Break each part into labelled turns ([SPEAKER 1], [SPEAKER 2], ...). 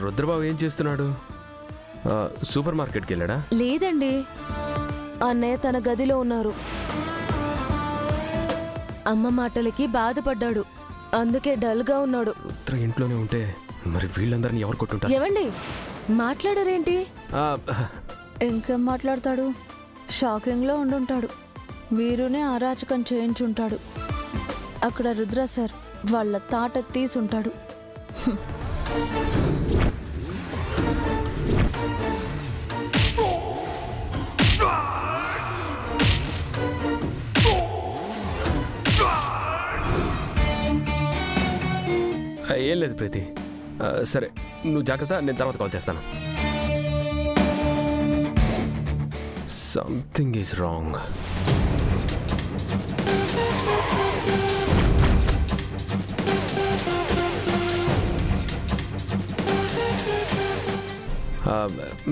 [SPEAKER 1] రుద్రబాబు ఏం చేస్తున్నాడు? సూపర్ మార్కెట్కి వెళ్ళాడా?
[SPEAKER 2] లేదండి, అన్నయ్య తన గదిలో ఉన్నారు. అమ్మ మాటలకి బాధపడ్డాడు, అందుకే డల్గా ఉన్నాడు.
[SPEAKER 1] రుద్ర ఇంట్లోనే ఉంటే మరి వీళ్ళందరినీ ఎవరు కొట్టుంటారు?
[SPEAKER 2] ఏవండి, మాట్లాడరేంటి?
[SPEAKER 3] ఇంకేం మాట్లాడతాడు? షాకింగ్లో ఉండుంటాడు. వీరునే అరాచకం చేయించుంటాడు. అక్కడ రుద్ర సార్ వాళ్ళ తాట తీసుంటాడు.
[SPEAKER 1] ఏం లేదు ప్రీతి. సరే నువ్వు జాగ్రత్త, నేను తర్వాత కాల్ చేస్తాను. Something is wrong.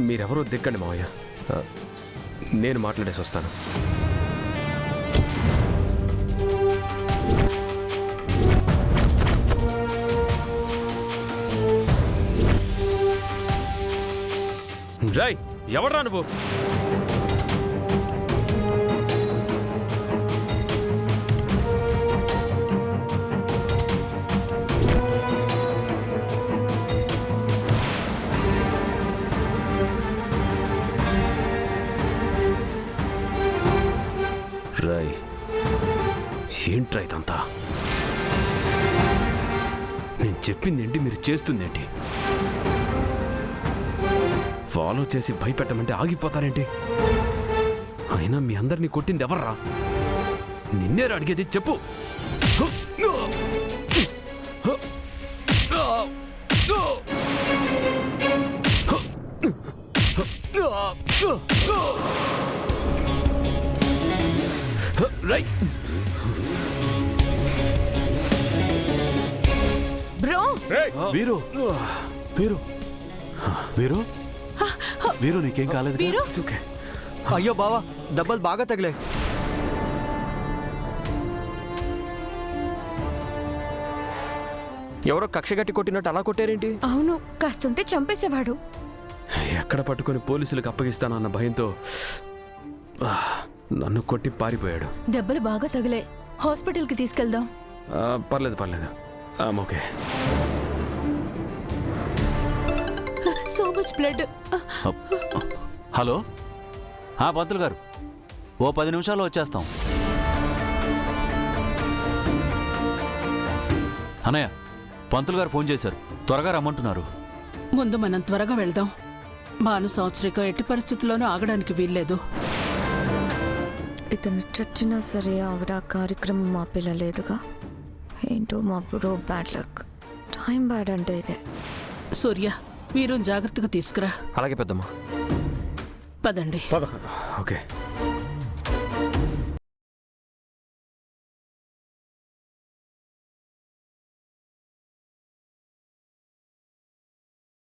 [SPEAKER 1] మీరెవరో దిక్కండి మావయ్య, నేను మాట్లాడేసి వస్తాను. రాయ్, ఎవడ్రా నువ్వు? రాయ్, ఏంట్రా ఇదంతా? నేను చెప్పిందేంటి, మీరు చేస్తుందేంటి? ఫాలో చేసి భయపెట్టమంటే ఆగిపోతారేంటి? అయినా మీ అందరినీ కొట్టింది ఎవర్రా? నిన్నేరా అడిగేది, చెప్పు.
[SPEAKER 2] బ్రో,
[SPEAKER 4] వీరు వీరు వీరు వీరు నీకేం కాలేదు?
[SPEAKER 5] అయ్యో బావా, దెబ్బలు బాగా తగిలే.
[SPEAKER 1] ఎవరో కక్ష గట్టి కొట్టినట్టు అలా కొట్టారేంటి?
[SPEAKER 2] అవును, కాస్తుంటే చంపేసేవాడు.
[SPEAKER 1] ఎక్కడ పట్టుకొని పోలీసులకు అప్పగిస్తానన్న భయంతో నన్ను కొట్టి పారిపోయాడు.
[SPEAKER 2] దెబ్బలు బాగా తగిలే, హాస్పిటల్కి తీసుకెళ్దాం.
[SPEAKER 1] పర్లేదు పర్లేదు, okay.
[SPEAKER 2] So much blood.
[SPEAKER 4] Hello, పంతులు గారు, ఓ 10 నిమిషాల్లో వచ్చేస్తాం. అన్నయ్య, పంతులు గారు ఫోన్ చేశారు, త్వరగా రమ్మంటున్నారు.
[SPEAKER 6] ముందు మనం త్వరగా వెళ్దాం. భాను సంవత్సరికం ఎట్టి పరిస్థితుల్లోనూ ఆగడానికి వీల్లేదు.
[SPEAKER 3] ఇతను చచ్చినా సరే ఆవిడ కార్యక్రమం మా పిల్లలేదుగా. ఏంటో మా bro bad luck. Time bad అంటే ఇదే.
[SPEAKER 6] సూర్య, మీరు జాగ్రత్తగా తీసుకురా.
[SPEAKER 1] అలాగే పెద్దమ్మా.
[SPEAKER 6] పదండి.
[SPEAKER 1] ఓకే.